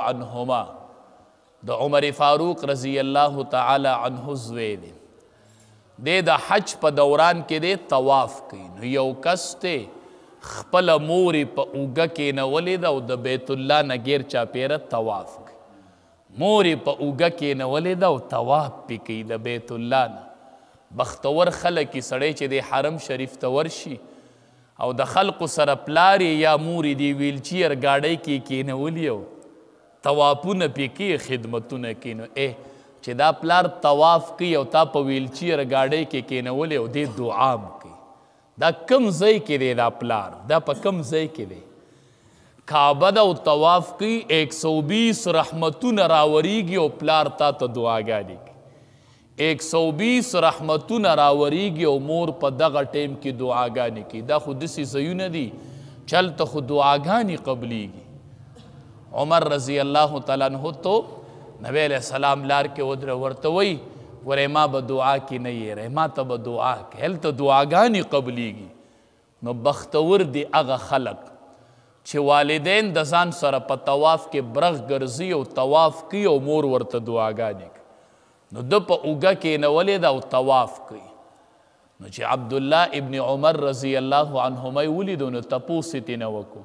عنهما د عمر فاروق رضی الله تعالی عنه زوی دی د حج په دوران کې دی طواف کوي نو یو کس ته خپل موري په اوږه کېنولې ده او د بیت الله نه غیر چاپیره طواف کوي موري په اوږه کېنولې ده او طواف پې کوي د بیت الله نه بختور خلک سړی چې د حرم شریف ته ورشي او د خلقو سره پلاري یا موري دی ویلچیر ګاډۍ کې کېنولي او طوافونه پې کوي خدمتونه کوي نو چې دا پلار طواف کوي او تا په ویلچیر ګاډۍ کې کېنولي او دې دعا م کوي دا کم ځای کې دی دا پلار دا په کم ځای کې دی کعبه ده او طواف کوي 120 رحمتونه راوریږي او پلار تا ته دعاګانې کوي 120 رحمتونه راوریږي او مور په دغه ټیم کې دعاګانې کوي دا خو داسې ځایونه دي چې هلته خو دعاګانې قبلیږي عمر رضی الله تعالی عنہ تو نبی علیہ السلام لار کې ودره ورته وی ورې ما به دعا کې نه یې ما ته به دعا کې هلته دعاګانې قبلیږي نو بختور دي هغه خلق چې والدین د ځان سره په طواف کې برغ ګرځي او طواف کوي او مور ورته دعاګانې کوي نو د په اوږه کېنولې ده او طواف کوي نو چې عبدالله ابن عمر رضی الله عنهما یې ولیدو نو تپوس یې ترېنه وکړو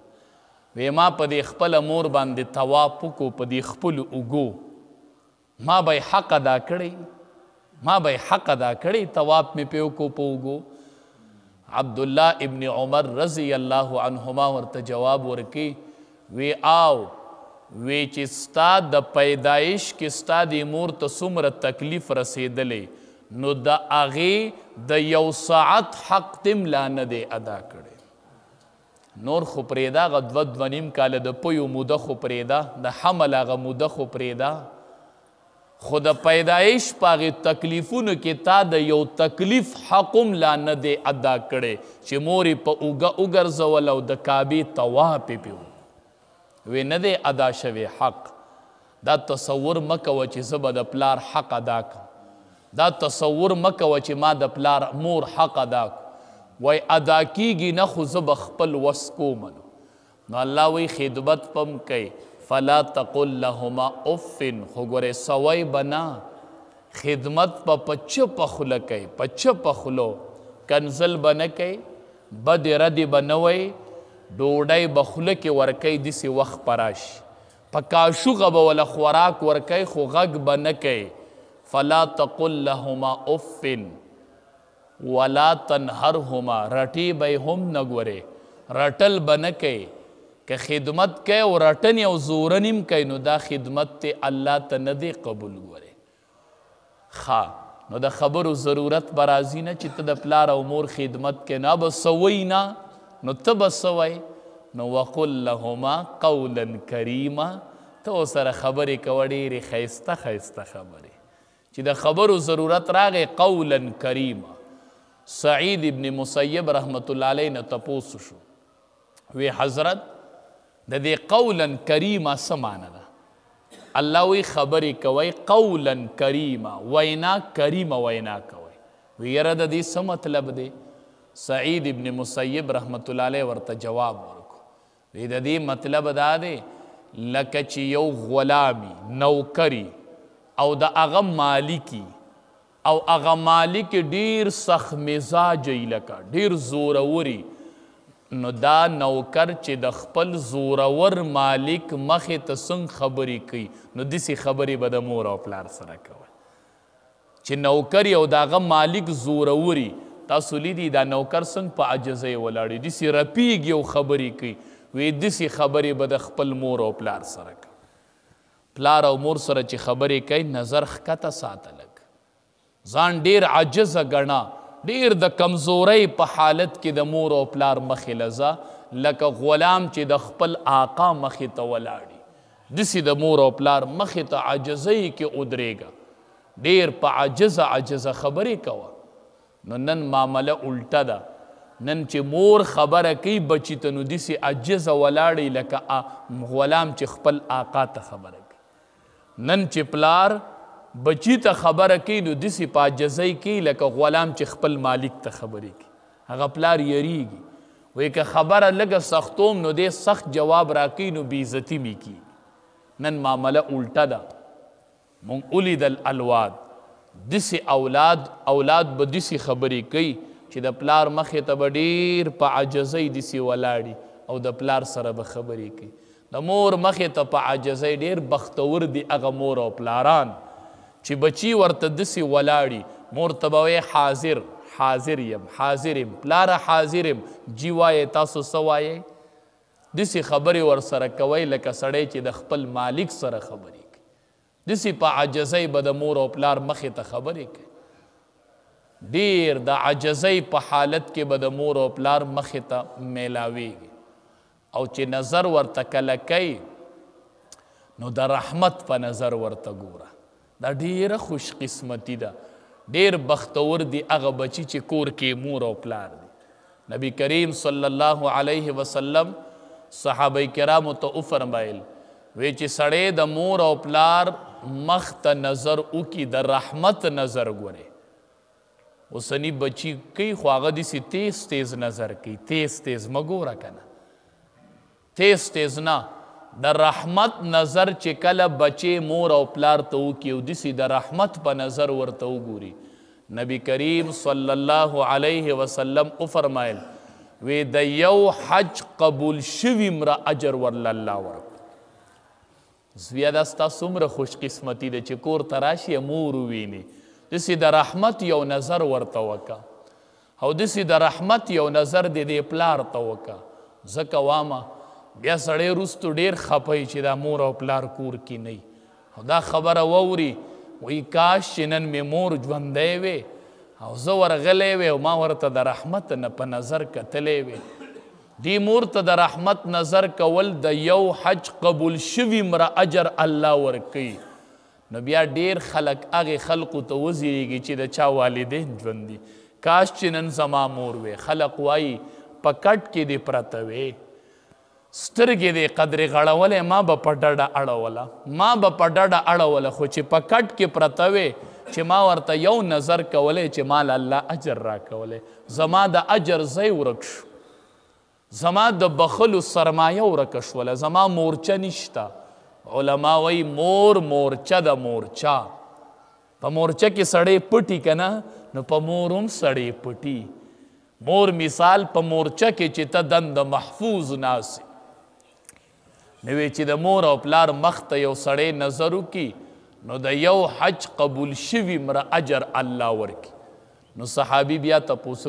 وی ما په دې خپله مور باندې طواف وکړو په دې خپلو اوږو ما به یې حق ادا کړی ما به یې حق ادا کړی طواف مې پې وکړو په اوږو عبدالله ابن عمر رضی الله عنهما ورته جواب ورکړي وی آو وی چې ستا د پیدایش کې ستا دې مور ته څومره تکلیف رسېدلی نو د هغې د یو ساعت حق تم لا نه دی ادا کړی نور خو پرېږده هغه 2.5 کاله د پویو موده خو پرېږده د حمل هغه موده خو پرېږده خو د پیدایش په هغې تکلیفونو کې تا د یو تکلیف حق هم لا نه دی ادا کړی چې مور یې په اوږه وګرځول او د کعبې طواف یې پې وی نه دی ادا شوی حق دا تصور مه کوه چې زه به د پلار حق ادا کړم دا تصور مه کوه چې ما د پلار مور حق ادا کړو وای ادا کیږي نه خو زه به خپل وس کوم نو الله وی خدمت پم کوي فلا تقل لهما اف خو ګورې سوی به نه خدمت په چپه خوله کوي په چپه خولو کنزل به نه کوي بدې ردې به نه وایي ډوډۍ به خوله کې ورکوي داسې وخت په راشي په کاشوغه به وله خوراک ورکوي خو غږ به نه کوي فلا تقل لهما اف ولا تنهرهما رټی به هم نه ګورې رټل به نه کوي که خدمت کوي او رټنې او زورنې هم کوي نو دا خدمت ته الله ته نه دی قبول ګورې ښه نو د خبرو ضرورت به راځي نه چې ته د پلار او مور خدمت کې نه به سوی نه نو ته به سوی نو وقل لهما قولا کریما ته ورسره خبرې کوه ډېرې ښایسته ښایسته خبرې چې د خبرو ضرورت راغی قولا کریما سعید ابن مسیب رحمت الله علیه نه تپوس شو وی حضرت د دې قولا کریما څه معنی ده الله وی خبرې کوئ قولا کریما وینا کریمه وینا کوئ وی یاره د دې څه مطلب دی سعید ابن مسیب رحمت الله علیه ورته جواب ورکړو وی د دې مطلب دا دی لکه چې یو غلامي نوکري او د هغه مالکي او هغه مالک ډیر سخت مزاجی لکه ډیر زوروري نو دا نوکر چې د خپل زورور مالک مخې ته څنګه خبرې کوي نو داسې خبرې به د مور او پلار سره کوي چې نوکر او د هغه مالک زوروري تاسو لیدي دا نوکر څنګه په عجزۍ ولاړ داسې رپیږي او خبرې کوي وی داسې خبرې به د خپل مور او پلار سره کوي پلار او مور سره چې خبرې کوي نظر ښکته ساته لږ ځان ډیر عجزه ګڼه ډیر د کمزورۍ په حالت کې د مور او پلار مخې لځه لکه غلام چې د خپل آقا مخې ته ولاړي داسې د مور او پلار مخې ته عجزۍ کې ودرېږه ډیر په عجزه خبرې کوه نو نن معامله الټه ده نن چې مور خبره کوي بچي ته نو داسې عجزه ولاړي لکه غلام چې خپل آقا ته خبره کوي نن چې پلار بچی ته خبره کوي نو داسې په عجزۍ کوي لکه غلام چې خپل مالک ته خبرې کوي هغه پلار یریږي وایي که خبره لږه سختوم نو دی سخت جواب راکوي نو بې عزتي مې کېږي نن معامله الټه ده مونږ ولیدل الواد داسې اولاد به داسې خبرې کوي چې د پلار مخې ته به ډېر په عاجزۍ داسې ولاړي او د پلار سره به خبرې کوي د مور مخې ته په عاجزۍ ډېر بختور دي هغه مور او پلاران چې بچي ورته داسې ولاړي مور ته به وایي حاضر یم پلاره حاضر یم جی وایې تاسو څه وایئ داسې خبرې ورسره کوئ لکه سړی چې د خپل مالک سره خبرې کوي داسې په عاجزۍ به د مور او پلار مخې ته خبرې کوي ډېر د عاجزۍ په حالت کې به د مور او پلار مخې ته میلاویږي او چې نظر ورته کله کوي نو د رحمت په نظر ورته ګوره دا ډېره خوش قسمتي ده ډېر بختور دي هغه بچي چې کور کې مور او پلار دي نبی کریم صلی الله علیه وسلم صحابه کرامو ته وفرمایل وی چې سړی د مور او پلار مخ ته نظر وکړي د رحمت نظر ګوري اوسني بچي کوي خو هغه داسې تیز نظر کوي تیز مه ګوره که نه تیز نه د رحمت نظر چې کله بچې مور او پلار ته وکړي او داسې د رحمت په نظر ورته وګوري نبی کریم صلی الله علیه وسلم وفرمایل وی د یو حج قبول شوي مره اجر ورله الله ورکړي بیا دا ستا څومره خوش قسمتي ده چې کور ته راشي مور وویني داسې د رحمت یو نظر ورته وکړه او داسې د رحمت یو نظر دې پلار ته وکړه ځکه وامه بیا سړی وروستو ډېر خپی چې دا مور او پلار کور کې نه او دا خبره واوري وایي کاش چې نن مې مور ژوندی وې او زه ورغلی وې او ما ورته د رحمت نه په نظر کتلی وې دې مور ته د رحمت نظر کول د یو حج قبول شوي مره اجر الله ورکوي نو بیا ډېر خلک هغې خلقو ته وزیږي چې د چا والدین ژوند دي کاش چې نن زما مور وې خلق وایي په کټ کې دې پرته وې سترګې دې قدرې غړولې ما به په ډډه اړوله خو چې په کټ کې پرته وې چې ما ورته یو نظر کولی چې ما الله اجر راکولی زما د اجر ځای ورک شو زما د بخلو سرمایه ورکه شوله زما مورچه نشته علما وایي مورچه د مورچه په مورچه کې سړی پټي که نه نو په مور هم سړی پټي مور مثال په مورچه کې چې ته دند محفوظ ناسې نوې چې د مور او پلار مخ ته یو سړی نظر وکړي نو د یو حج قبول شوي مره اجر الله ورکړي نو صحابي بیا تپوس